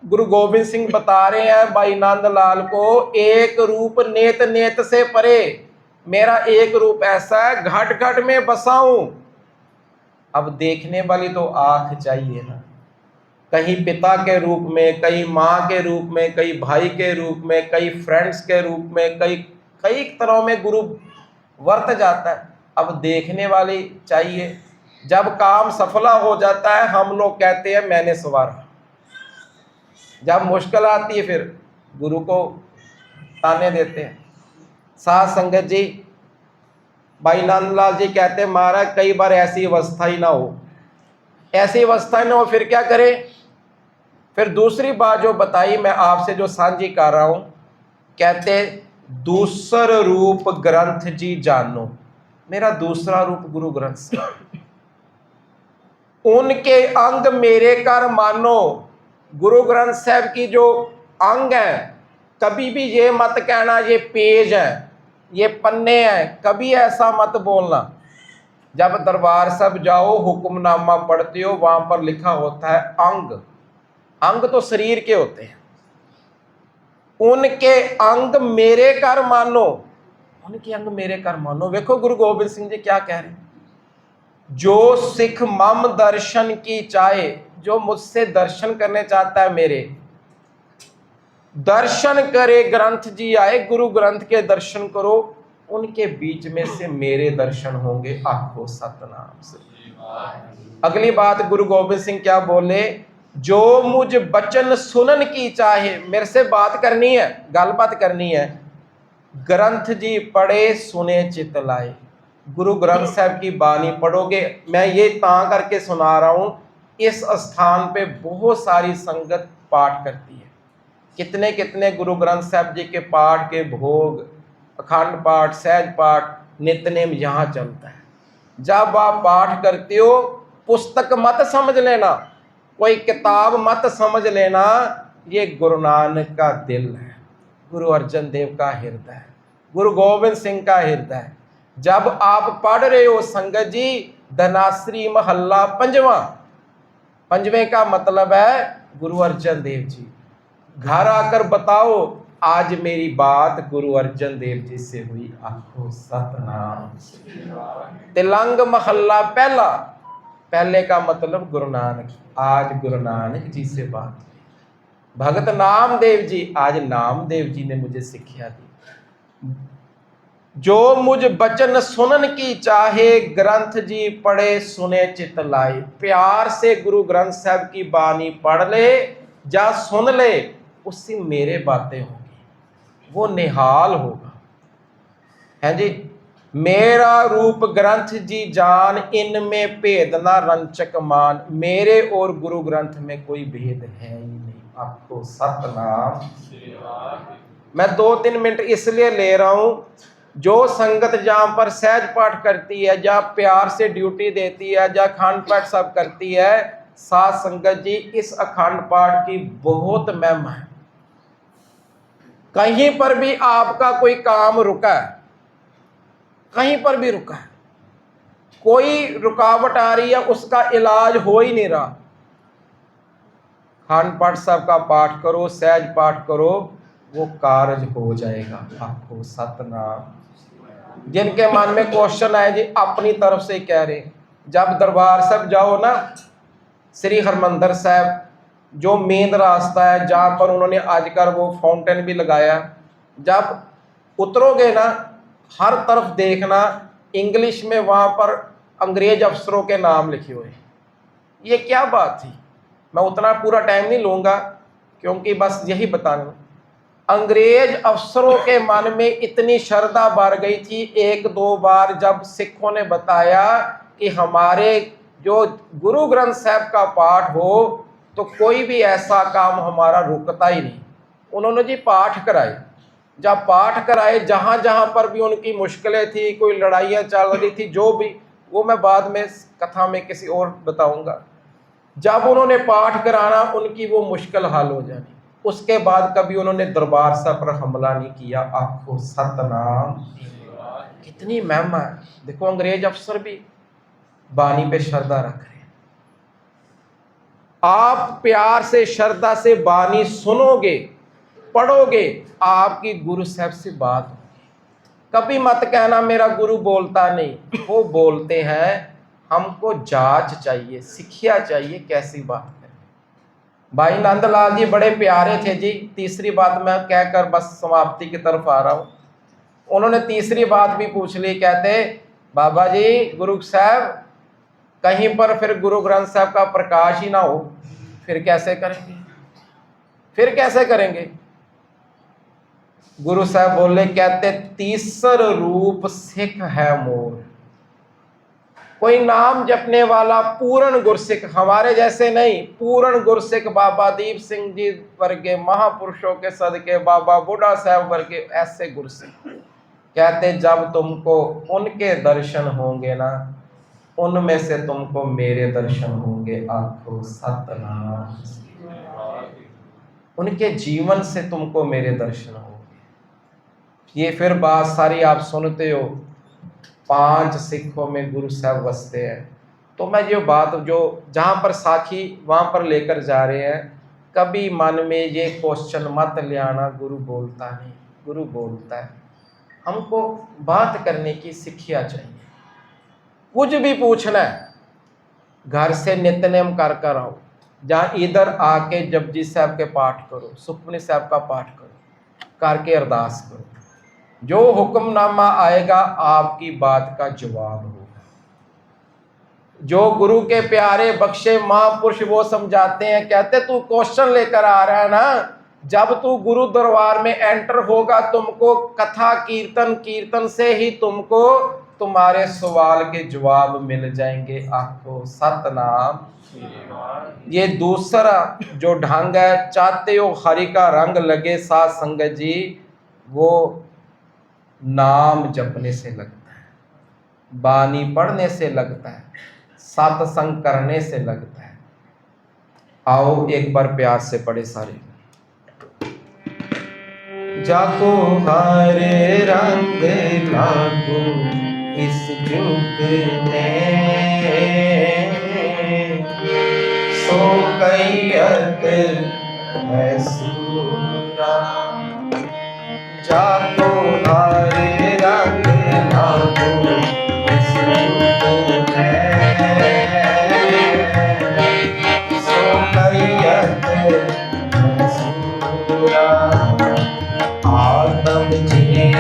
A: गुरु गोबिंद सिंह बता रहे हैं भाई नंद लाल को, एक रूप नेत नेत से परे, मेरा एक रूप ऐसा है घट घट में बसा हूं। अब देखने वाली तो आंख चाहिए ना, कहीं पिता के रूप में, कहीं माँ के रूप में, कहीं भाई के रूप में, कहीं फ्रेंड्स के रूप में, कई कई तरह में गुरु वर्त जाता है। अब देखने वाली चाहिए। जब काम सफला हो जाता है हम लोग कहते हैं मैंने सवारा, जब मुश्किल आती है फिर गुरु को ताने देते हैं। साध संगत जी, भाई नंदलाल जी कहते हैं महाराज कई बार ऐसी अवस्था ही ना हो, ऐसी अवस्था ही ना हो, फिर क्या करें? फिर दूसरी बात जो बताई मैं आपसे जो साझी कर रहा हूं, कहते दूसर रूप ग्रंथ जी जानो। मेरा दूसरा रूप गुरु ग्रंथ साहब, उनके अंग मेरे कर मानो। गुरु ग्रंथ साहब की जो अंग है, कभी भी ये मत कहना ये पेज है, ये पन्ने हैं, कभी ऐसा मत बोलना। जब दरबार साहब जाओ हुक्मनामा पढ़ते हो, वहां पर लिखा होता है अंग। अंग तो शरीर के होते हैं। उनके अंग मेरे कर मानो, उनके अंग मेरे कर मानो। देखो गुरु गोबिंद सिंह जी क्या कह रहे हैं, जो सिख मम दर्शन की चाहे, जो मुझसे दर्शन करने चाहता है मेरे, दर्शन करे ग्रंथ जी आए, गुरु ग्रंथ के दर्शन करो, उनके बीच में से मेरे दर्शन होंगे। आखो सतनाम से। अगली बात गुरु गोबिंद सिंह क्या बोले, जो मुझ बचन सुनन की चाहे, मेरे से बात करनी है, गलबात करनी है, ग्रंथ जी पढ़े सुने चित लाए। गुरु ग्रंथ साहब की बानी पढ़ोगे, मैं ये तां करके सुना रहा हूं, इस स्थान पे बहुत सारी संगत पाठ करती है। कितने कितने गुरु ग्रंथ साहब जी के पाठ के भोग, अखंड पाठ, सहज पाठ, नित्यनेम यहाँ चलता है। जब आप पाठ करते हो, पुस्तक मत समझ लेना, कोई किताब मत समझ लेना, ये गुरु नानक का दिल है, गुरु अर्जन देव का हृदय है, गुरु गोबिंद सिंह का हृदय है। जब आप पढ़ रहे हो संगत जी, धनाश्री महल्ला पंजवा, पंजवें का मतलब है गुरु अर्जन देव जी। घर आकर बताओ आज मेरी बात गुरु अर्जन देव जी से हुई। आखो सतनाम। तिलंग महल्ला पहला, पहले का मतलब गुरु नानक, आज गुरु नानक जी से बात हुई। भगत नामदेव जी, आज नामदेव जी ने मुझे शिक्षा दी। जो मुझ बचन सुनन की चाहे, ग्रंथ जी पढ़े सुने चित लाए। प्यार से गुरु ग्रंथ साहब की बानी पढ़ ले जा सुन ले, उससे मेरे बातें होंगी, वो निहाल होगा। है जी, मेरा रूप ग्रंथ जी जान, इनमें भेद ना रंचक मान। मेरे और गुरु ग्रंथ में कोई भेद है ही नहीं। आपको सतनाम। मैं 2-3 मिनट इसलिए ले रहा हूं, जो संगत जहां पर सहज पाठ करती है, जहां प्यार से ड्यूटी देती है, जहां अखंड पाठ सब करती है, साथ संगत जी इस अखंड पाठ की बहुत महिमा है। कहीं पर भी आपका कोई काम रुका है, कहीं पर भी रुका है, कोई रुकावट आ रही है, उसका इलाज हो ही नहीं रहा, अखंड पाठ साहब का पाठ करो, सहज पाठ करो, वो कार्य हो जाएगा। आपको सतनाम। जिनके मन में क्वेश्चन आए जी अपनी तरफ से कह रहे, जब दरबार साहब जाओ ना, श्री हरमंदर साहब जो मेन रास्ता है जहाँ पर उन्होंने आजकल वो फाउंटेन भी लगाया, जब उतरोगे ना हर तरफ देखना इंग्लिश में वहाँ पर अंग्रेज अफसरों के नाम लिखे हुए। ये क्या बात थी? मैं उतना पूरा टाइम नहीं लूँगा क्योंकि बस यही बताना। अंग्रेज अफसरों के मन में इतनी श्रद्धा बढ़ गई थी, 1-2 बार जब सिखों ने बताया कि हमारे जो गुरु ग्रंथ साहब का पाठ हो तो कोई भी ऐसा काम हमारा रुकता ही नहीं। उन्होंने जी पाठ कराए, जब पाठ कराए जहाँ जहाँ पर भी उनकी मुश्किलें थी, कोई लड़ाइयाँ चल रही थी, जो भी, वो मैं बाद में कथा में किसी और बताऊंगा। जब उन्होंने पाठ कराना उनकी वो मुश्किल हल हो जानी। उसके बाद कभी उन्होंने दरबार साहब पर हमला नहीं किया। आपको सतनाम। कितनी महिमा है। देखो अंग्रेज अफसर भी बानी पे श्रद्धा रख रहे हैं। आप प्यार से श्रद्धा से बानी सुनोगे, पढ़ोगे, आपकी गुरु साहब से बात होगी। कभी मत कहना मेरा गुरु बोलता नहीं, वो बोलते हैं। हमको जांच चाहिए, सिखिया चाहिए, कैसी बात है। भाई नंदलाल जी बड़े प्यारे थे जी। तीसरी बात मैं कहकर बस समाप्ति की तरफ आ रहा हूं। उन्होंने तीसरी बात भी पूछ ली। कहते बाबा जी गुरु साहब कहीं पर फिर गुरु ग्रंथ साहब का प्रकाश ही ना हो, फिर कैसे करेंगे, फिर कैसे करेंगे। गुरु साहब बोले, कहते तीसर रूप सिख है मोर। कोई नाम जपने वाला पूर्ण गुरसिख, हमारे जैसे नहीं, पूर्ण गुरसिख बाबा दीप सिंह जी वर्गे महापुरुषों के सदके, बाबा बूढ़ा साहब वर्गे ऐसे गुरसिख। कहते जब तुमको उनके दर्शन होंगे ना, उनमें से तुमको मेरे दर्शन होंगे। आखो सतनाम। उनके जीवन से तुमको मेरे दर्शन होंगे। ये फिर बात सारी आप सुनते हो, 5 सिखों में गुरु साहब बसते हैं। तो मैं ये बात जो जहाँ पर साखी वहाँ पर लेकर जा रहे हैं, कभी मन में ये क्वेश्चन मत ले आना गुरु बोलता नहीं, गुरु बोलता है। हमको बात करने की सिखिया चाहिए। कुछ भी पूछना है घर से नित्यनेम कर कर आओ। जहाँ इधर आके जपजी साहब के पाठ करो, सुखमनी साहब का पाठ करो, करके अरदास करो। जो हुक्मनामा आएगा आपकी बात का जवाब होगा। जो गुरु के प्यारे बख्शे महापुरुष वो समझाते हैं। कहते तू क्वेश्चन लेकर आ रहा है ना, जब तू गुरु दरबार में एंटर होगा, तुमको कथा कीर्तन, कीर्तन से ही तुमको तुम्हारे सवाल के जवाब मिल जाएंगे। आखो सतनाम। ये दूसरा जो ढंग है, चाहते हो हरि का रंग लगे साथ संगत जी, वो नाम जपने से लगता है, बानी पढ़ने से लगता है, सत्संग करने से लगता है। आओ एक बार प्यार से पढ़े सारे। जाको हरे रंग लागो इस जुग में, सो कैयत है सूरा। जाको हरे रंग लागो इस जुग में, सो कैयत है सूरा। आदम जी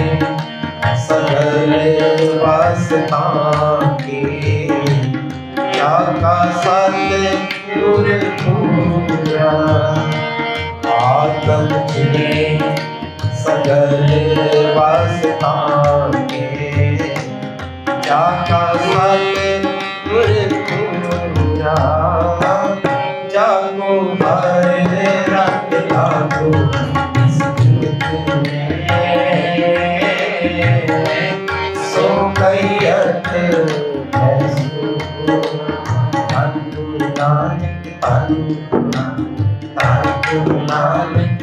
A: सगल वासना के, क्या का सतगुर पूरा। आदम जी सगल वासना के, क्या का सतगुर पूरा। जागो हरे रंग लागो इस जुग में, सो कैयत है सूरा। धन नानक धन नानक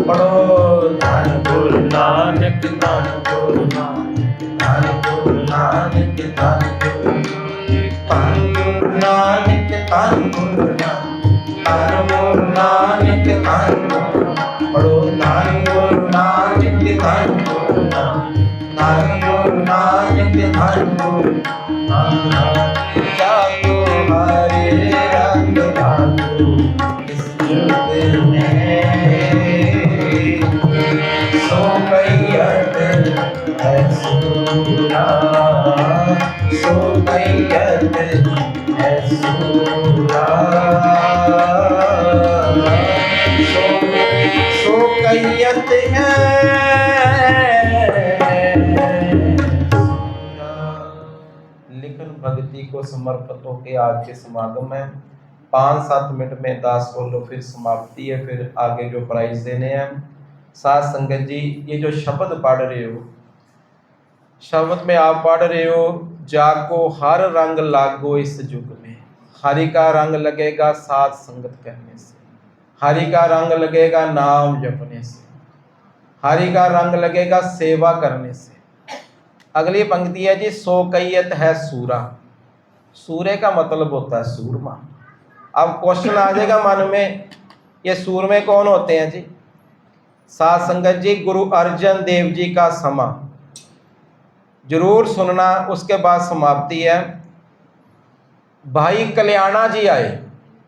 A: पढ़ो। धन गुरु नानक धन गुरु नानक धन गुरु नानक धन गुरु नानक धन गुरु नानक धन गुरु पढ़ो। धन गुरु नानक धन गुरु नानक धन गुरु नानक। जागो हरे रंग लागो इस जुग में, सो कैयत है सूरा। सो कैयत है सूरा। सो कैयत है। लेकिन भक्ति को समर्पित होके आज के समागम में 5-7 मिनट में दास बोलो, फिर समाप्ति है, फिर आगे जो प्राइज देने हैं। साथ संगत जी ये जो शब्द पढ़ रहे हो, शब्द में आप पढ़ रहे हो, जाको हर रंग लागो इस युग में। हरि का रंग लगेगा साथ संगत करने से, हरि का रंग लगेगा नाम जपने से, हरि का रंग लगेगा सेवा करने से। अगली पंक्ति है जी, सो कैयत है सूरा। सूरे का मतलब होता है सूरमा। अब क्वेश्चन आ जाएगा मन में, ये सूरमे कौन होते हैं जी? साध संगत जी, गुरु अर्जन देव जी का समा जरूर सुनना, उसके बाद समाप्ति है। भाई कल्याणा जी आए,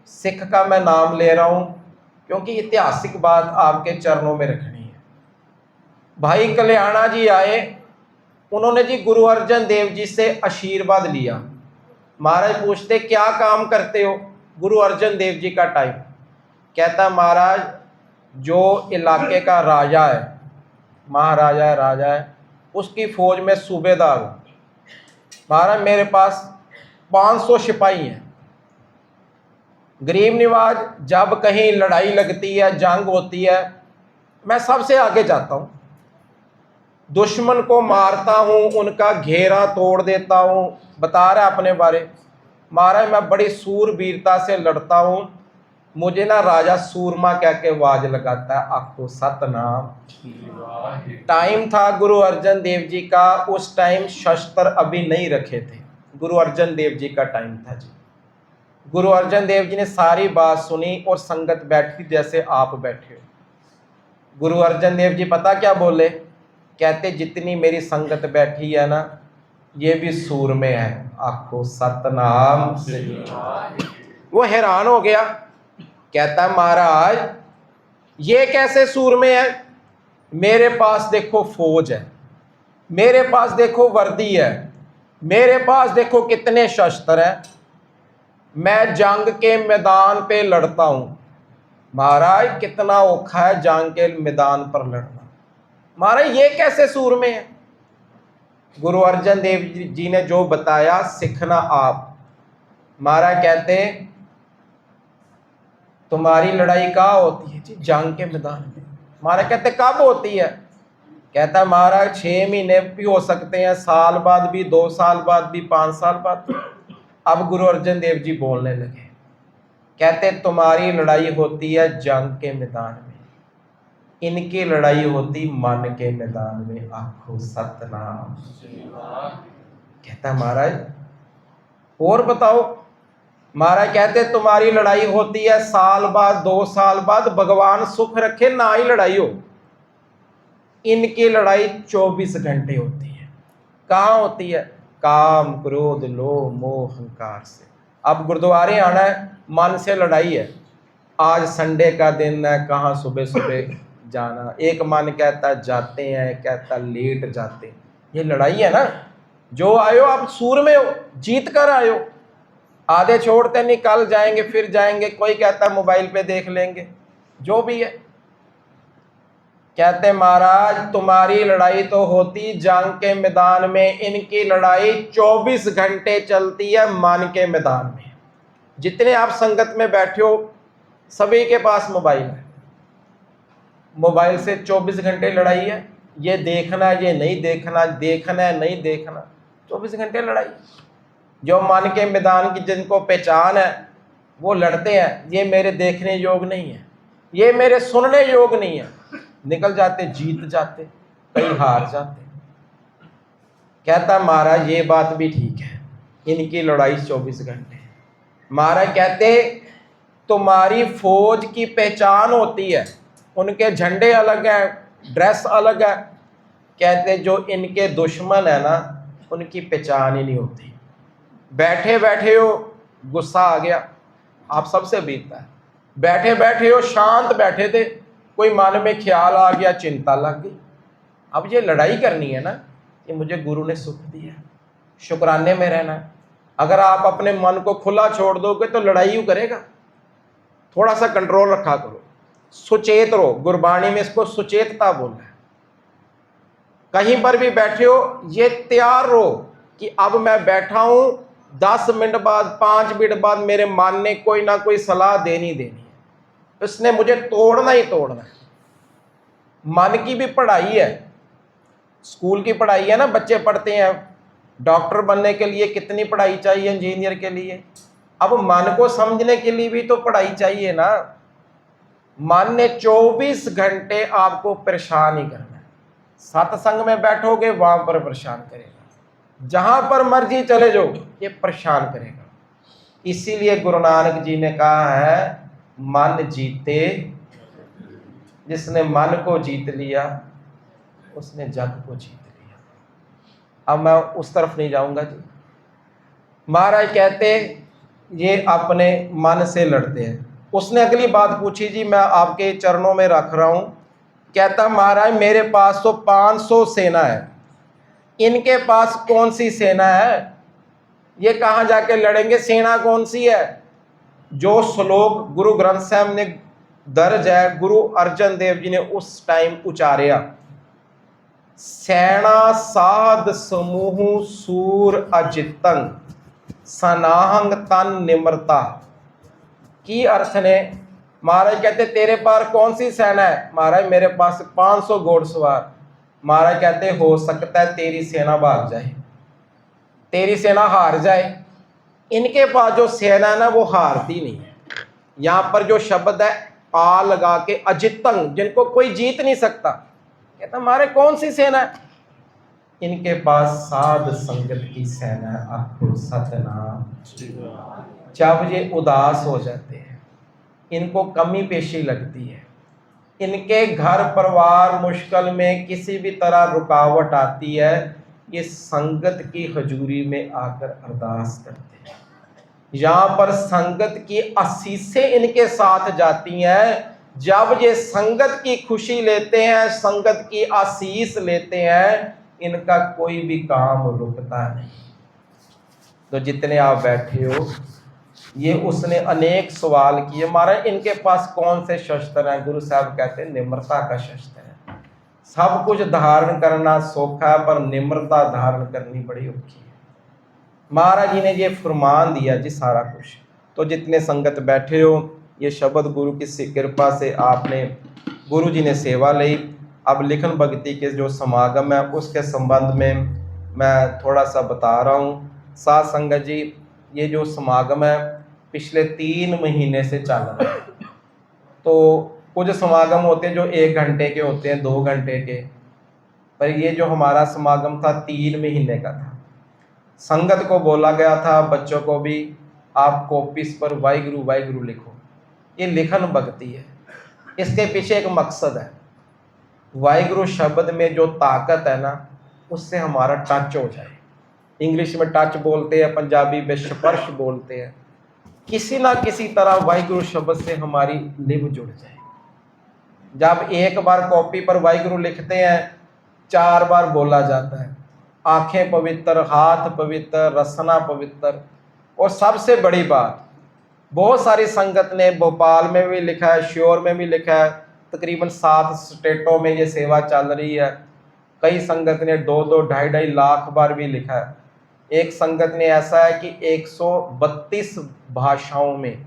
A: सिख का मैं नाम ले रहा हूं क्योंकि ऐतिहासिक बात आपके चरणों में रखनी है। भाई कल्याणा जी आए, उन्होंने जी गुरु अर्जन देव जी से आशीर्वाद लिया। महाराज पूछते क्या काम करते हो? गुरु अर्जन देव जी का टाइम। कहता महाराज, जो इलाके का राजा है, महाराजा है, राजा है, उसकी फौज में सूबेदार हूँ। महाराज मेरे पास 500 सिपाही हैं। गरीब निवाज, जब कहीं लड़ाई लगती है, जंग होती है, मैं सबसे आगे जाता हूँ, दुश्मन को मारता हूँ, उनका घेरा तोड़ देता हूँ। बता रहा अपने बारे। महाराज मैं बड़ी सूरवीरता से लड़ता हूँ, मुझे ना राजा सूरमा कह के आवाज लगाता है, आखो सतनाम। टाइम था गुरु अर्जन देव जी का, उस टाइम शस्त्र अभी नहीं रखे थे, गुरु अर्जन देव जी का टाइम था जी। गुरु अर्जन देव जी ने सारी बात सुनी और संगत बैठी जैसे आप बैठे हो। गुरु अर्जन देव जी पता क्या बोले? कहते जितनी मेरी संगत बैठी है ना, ये भी सूर में है, आखो सतनाम। वो हैरान हो गया, कहता महाराज ये कैसे सूर में है? मेरे पास देखो फौज है, मेरे पास देखो वर्दी है, मेरे पास देखो कितने शस्त्र हैं, मैं जंग के मैदान पे लड़ता हूं। महाराज कितना औखा है जंग के मैदान पर लड़ना। महाराज ये कैसे सूर में है? गुरु अर्जन देव जी ने जो बताया सीखना आप। महाराज कहते तुम्हारी लड़ाई कहाँ होती है जी? जंग के मैदान में। महाराज कहते कब होती है? कहता महाराज 6 महीने भी हो सकते हैं, साल बाद भी, 2 साल बाद भी, 5 साल बाद। अब गुरु अर्जन देव जी बोलने लगे, कहते तुम्हारी लड़ाई होती है जंग के मैदान में, इनकी लड़ाई होती मन के मैदान में, आखो सतनाम। कहता महाराज और बताओ? महाराज कहते तुम्हारी लड़ाई होती है साल बाद, 2 साल बाद, भगवान सुख रखे ना ही लड़ाई हो, इनकी लड़ाई 24 घंटे होती है। कहाँ होती है? काम क्रोध लोभ मोह अहंकार से। अब गुरुद्वारे आना है, मन से लड़ाई है, आज संडे का दिन है, कहाँ सुबह सुबह जाना। एक मन कहता जाते हैं, कहता लेट जाते हैं। ये लड़ाई है ना। जो आयो आप सूर में हो, जीत कर आयो। आधे छोड़ते निकल जाएंगे, फिर जाएंगे, कोई कहता मोबाइल पे देख लेंगे, जो भी है। कहते महाराज तुम्हारी लड़ाई तो होती जंग के मैदान में, इनकी लड़ाई 24 घंटे चलती है मन के मैदान में। जितने आप संगत में बैठे हो सभी के पास मोबाइल है, मोबाइल से 24 घंटे लड़ाई है। ये देखना, ये नहीं देखना, देखना है नहीं देखना, 24 घंटे लड़ाई। जो मन के मैदान की जिनको पहचान है वो लड़ते हैं, ये मेरे देखने योग नहीं है, ये मेरे सुनने योग नहीं है, निकल जाते, जीत जाते, कई हार जाते। कहता महाराज ये बात भी ठीक है, इनकी लड़ाई 24 घंटे। महाराज कहते तुम्हारी फौज की पहचान होती है, उनके झंडे अलग हैं, ड्रेस अलग है। कहते जो इनके दुश्मन है ना, उनकी पहचान ही नहीं होती। बैठे बैठे हो गुस्सा आ गया, आप सबसे बीतता है। बैठे बैठे हो शांत बैठे थे, कोई मन में ख्याल आ गया, चिंता लग गई। अब ये लड़ाई करनी है ना, ये मुझे गुरु ने सुख दिया, शुक्राने में रहना है। अगर आप अपने मन को खुला छोड़ दोगे तो लड़ाई यूँ करेगा। थोड़ा सा कंट्रोल रखा करो, सुचेत रहो। गुरबाणी में इसको सुचेतता बोलना है। कहीं पर भी बैठे हो ये तैयार रहो कि अब मैं बैठा हूं, 10 मिनट बाद, 5 मिनट बाद मेरे मन ने कोई ना कोई सलाह देनी है, उसने मुझे तोड़ना ही तोड़ना है। मन की भी पढ़ाई है, स्कूल की पढ़ाई है ना, बच्चे पढ़ते हैं डॉक्टर बनने के लिए, कितनी पढ़ाई चाहिए, इंजीनियर के लिए। अब मन को समझने के लिए भी तो पढ़ाई चाहिए ना। मन ने 24 घंटे आपको परेशान ही करना है। सत्संग में बैठोगे वहां पर परेशान करेगा, जहां पर मर्जी चले जाओ ये परेशान करेगा। इसीलिए गुरु नानक जी ने कहा है, मन जीते, जिसने मन को जीत लिया उसने जग को जीत लिया। अब मैं उस तरफ नहीं जाऊंगा जी। महाराज कहते ये अपने मन से लड़ते हैं। उसने अगली बात पूछी जी, मैं आपके चरणों में रख रहा हूं। कहता महाराज मेरे पास तो 500 सेना है, इनके पास कौन सी सेना है, ये कहां जाके लड़ेंगे, सेना कौन सी है। जो श्लोक गुरु ग्रंथ साहब ने दर्ज है, गुरु अर्जन देव जी ने उस टाइम उचारिया, सेना साध समूह सूर अजितंग सनाहंग तन निम्रता। की अर्थ ने महाराज कहते तेरे पास कौन सी सेना है, महाराज मेरे पास 500 घोड़सवार। महाराज कहते हो सकता है तेरी सेना भाग जाए, तेरी सेना हार जाए। इनके पास जो सेना है ना वो हारती नहीं है। यहां पर जो शब्द है आ लगा के, अजितंग, जिनको कोई जीत नहीं सकता। कहता हमारे कौन सी सेना है, इनके पास साध संगत की सेना है। आखो सतनाम। जब ये उदास हो जाते हैं, इनको कमी पेशी लगती है, इनके घर परिवार मुश्किल में किसी भी तरह रुकावट आती है, ये संगत की हजूरी में आकर अरदास करते हैं। यहाँ पर संगत की आशीषें इनके साथ जाती हैं। जब ये संगत की खुशी लेते हैं, संगत की आशीष लेते हैं, इनका कोई भी काम रुकता नहीं। तो जितने आप बैठे हो, ये उसने अनेक सवाल किए, महाराज इनके पास कौन से शस्त्र हैं। गुरु साहब कहते हैं निम्रता का शस्त्र है। सब कुछ धारण करना सौखा है, पर निम्रता धारण करनी बड़ी औखी है। महाराज जी ने ये फरमान दिया जी सारा कुछ। तो जितने संगत बैठे हो, ये शब्द गुरु की कृपा से आपने, गुरु जी ने सेवा ली। अब लिखन भक्ति के जो समागम है उसके संबंध में मैं थोड़ा सा बता रहा हूँ। साथ संगत जी, ये जो समागम है पिछले 3 महीने से चल रहा है। तो कुछ समागम होते हैं जो 1 घंटे के होते हैं, 2 घंटे के, पर ये जो हमारा समागम था 3 महीने का था। संगत को बोला गया था, बच्चों को भी, आप कॉपीज पर वाहिगुरु वाहिगुरु लिखो। ये लिखन भक्ति है, इसके पीछे एक मकसद है। वाहिगुरु शब्द में जो ताकत है ना, उससे हमारा टच हो जाए। इंग्लिश में टच बोलते हैं, पंजाबी में स्पर्श बोलते हैं। किसी ना किसी तरह वाहिगुरु शब्द से हमारी लिव जुड़ जाए। जब एक बार कॉपी पर वाहिगुरु लिखते हैं, 4 बार बोला जाता है। आंखें पवित्र, हाथ पवित्र, रसना पवित्र। और सबसे बड़ी बात, बहुत सारी संगत ने भोपाल में भी लिखा है, श्योर में भी लिखा है, तकरीबन 7 स्टेटों में ये सेवा चल रही है। कई संगत ने 2-2, 2.5 लाख बार भी लिखा है। एक संगत ने ऐसा है कि 132 भाषाओं में,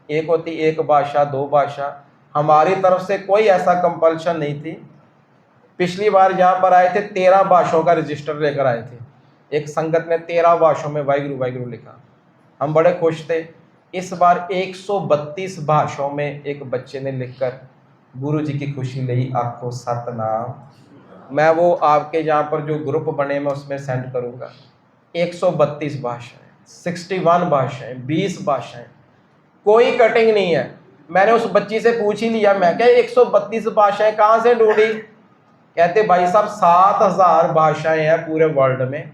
A: एक होती एक भाषा, 2 भाषा। हमारी तरफ से कोई ऐसा कंपल्शन नहीं थी। पिछली बार यहाँ पर आए थे 13 भाषाओं का रजिस्टर लेकर आए थे। एक संगत ने 13 भाषाओं में वाहिगुरु वाहिगुरु लिखा। हम बड़े खुश थे। इस बार 132 भाषाओं में एक बच्चे ने लिखकर गुरु जी की खुशी ली। आपको सतनाम। मैं वो आपके यहाँ पर जो ग्रुप बने मैं उसमें सेंड करूँगा। 132 भाषाएं, 61 भाषाएं, 20 भाषाएं, कोई कटिंग नहीं है। मैंने उस बच्ची से पूछ ही लिया, मैं क्या 132 भाषाएं कहाँ से ढूंढी। कहते भाई साहब 7000 भाषाएं हैं पूरे वर्ल्ड में,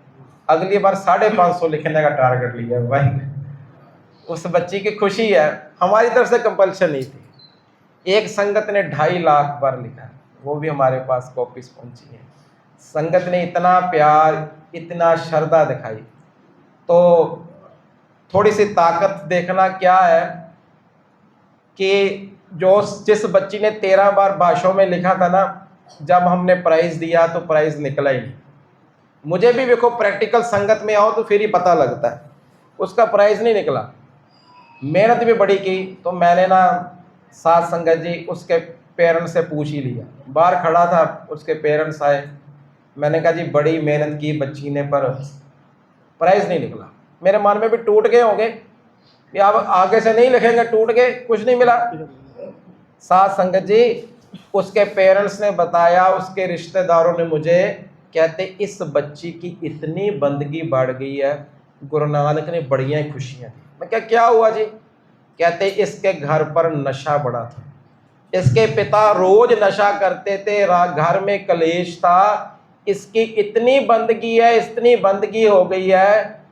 A: अगली बार 550 लिखने का टारगेट लिया भाई। उस बच्ची की खुशी है, हमारी तरफ से कंपल्शन नहीं थी। एक संगत ने 2.5 लाख बार लिखा, वो भी हमारे पास कॉपीज पहुंची है। संगत ने इतना प्यार, इतना श्रद्धा दिखाई। तो थोड़ी सी ताकत देखना क्या है कि जिस बच्ची ने 13 बार भाषाओं में लिखा था ना, जब हमने प्राइज दिया तो प्राइज निकला ही नहीं। मुझे भी देखो, प्रैक्टिकल संगत में आओ तो फिर ही पता लगता है, उसका प्राइज नहीं निकला। मेहनत भी बड़ी की, तो मैंने ना साथ संगत जी उसके पेरेंट्स से पूछ ही लिया। बाहर खड़ा था, उसके पेरेंट्स आए, मैंने कहा जी बड़ी मेहनत की बच्ची ने, पर प्राइज नहीं निकला। मेरे मन में भी टूट गए होंगे कि अब आगे से नहीं लिखेंगे, टूट गए, कुछ नहीं मिला। साथ संगत जी उसके पेरेंट्स ने बताया, उसके रिश्तेदारों ने मुझे कहते इस बच्ची की इतनी बंदगी बढ़ गई है, गुरु नानक ने बढ़िया खुशियाँ दी। मैं क्या हुआ जी? कहते इसके घर पर नशा बड़ा था, इसके पिता रोज नशा करते थे, घर में कलेश था, इसकी इतनी बंदगी है, इतनी बंदगी हो गई है,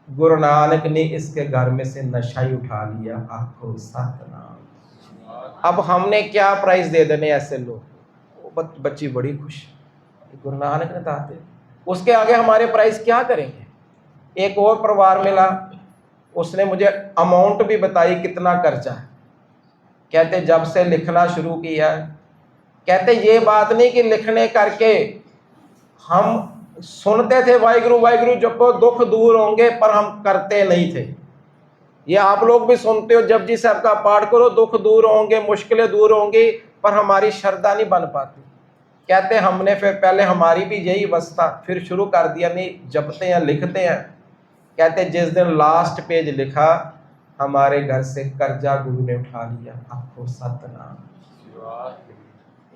A: गुरु नानक ने इसके घर में से नशा ही उठा लिया। आखो सतनाम। अब हमने क्या प्राइस दे देने ऐसे लोग? बच्ची बड़ी खुश, गुरु नानक ने दाते, उसके आगे हमारे प्राइस क्या करेंगे? एक और परिवार मिला, उसने मुझे अमाउंट भी बताई कितना खर्चा है। कहते जब से लिखना शुरू किया, कहते ये बात नहीं कि लिखने करके हम सुनते थे वाहिगुरु वाहिगुरु जपो दुख दूर होंगे, पर हम करते नहीं थे। ये आप लोग भी सुनते हो, जपजी साहब का पाठ करो दुख दूर होंगे, मुश्किलें दूर होंगी, पर हमारी श्रद्धा नहीं बन पाती। कहते हमने फिर पहले हमारी भी यही अवस्था, फिर शुरू कर दिया नहीं जपते हैं लिखते हैं। कहते जिस दिन लास्ट पेज लिखा, हमारे घर से कर्जा गुरु ने उठा लिया। आपको सतनाम।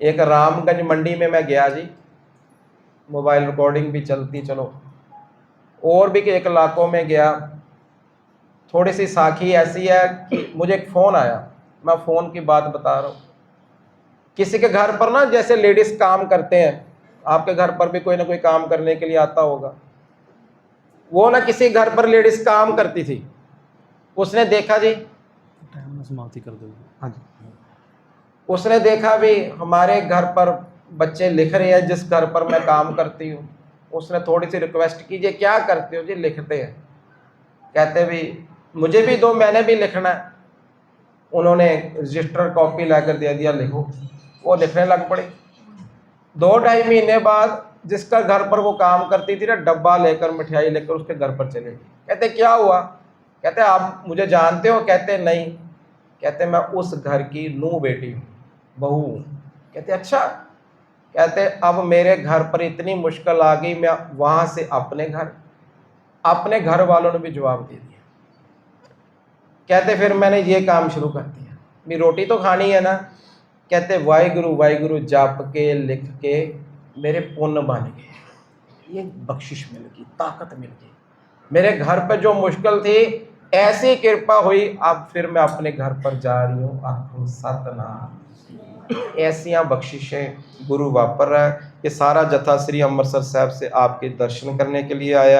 A: एक रामगंज मंडी में मैं गया जी, मोबाइल रिकॉर्डिंग भी चलती, चलो और भी एक इलाकों में गया। थोड़ी सी साखी ऐसी है कि मुझे एक फ़ोन आया, मैं फ़ोन की बात बता रहा हूँ। किसी के घर पर ना जैसे लेडीज़ काम करते हैं, आपके घर पर भी कोई ना कोई काम करने के लिए आता होगा, वो ना किसी घर पर लेडीज़ काम करती थी। उसने देखा जी,
B: समाप्ति कर दो।
A: हाँ जी, उसने देखा भी हमारे घर पर बच्चे लिख रहे हैं जिस घर पर मैं काम करती हूँ। उसने थोड़ी सी रिक्वेस्ट की, जी क्या करते हो जी? लिखते हैं। कहते भी मुझे भी दो, मैंने भी लिखना है। उन्होंने रजिस्टर कॉपी लाकर दे दिया, लिखो। वो लिखने लग पड़े। 2-2.5 महीने बाद जिसका घर पर वो काम करती थी ना, डब्बा लेकर मिठाई लेकर उसके घर पर चले गए। कहते क्या हुआ? कहते आप मुझे जानते हो? कहते नहीं। कहते मैं उस घर की नूह बेटी हूँ, बहू हूँ। कहते अच्छा। कहते अब मेरे घर पर इतनी मुश्किल आ गई, मैं वहाँ से अपने घर वालों ने भी जवाब दे दिया। कहते फिर मैंने ये काम शुरू कर दिया, मेरी रोटी तो खानी है ना। कहते वाहिगुरु वाहिगुरु जप के लिख के मेरे पुण्य बन गए, ये बख्शिश मिल गई, ताकत मिल गई। मेरे घर पे जो मुश्किल थी, ऐसी कृपा हुई, अब फिर मैं अपने घर पर जा रही हूँ। आपको सतनाम। ऐसियां बख्शिशें गुरु वापर रहा है। ये सारा जथा श्री अमृतसर साहब से आपके दर्शन करने के लिए आया।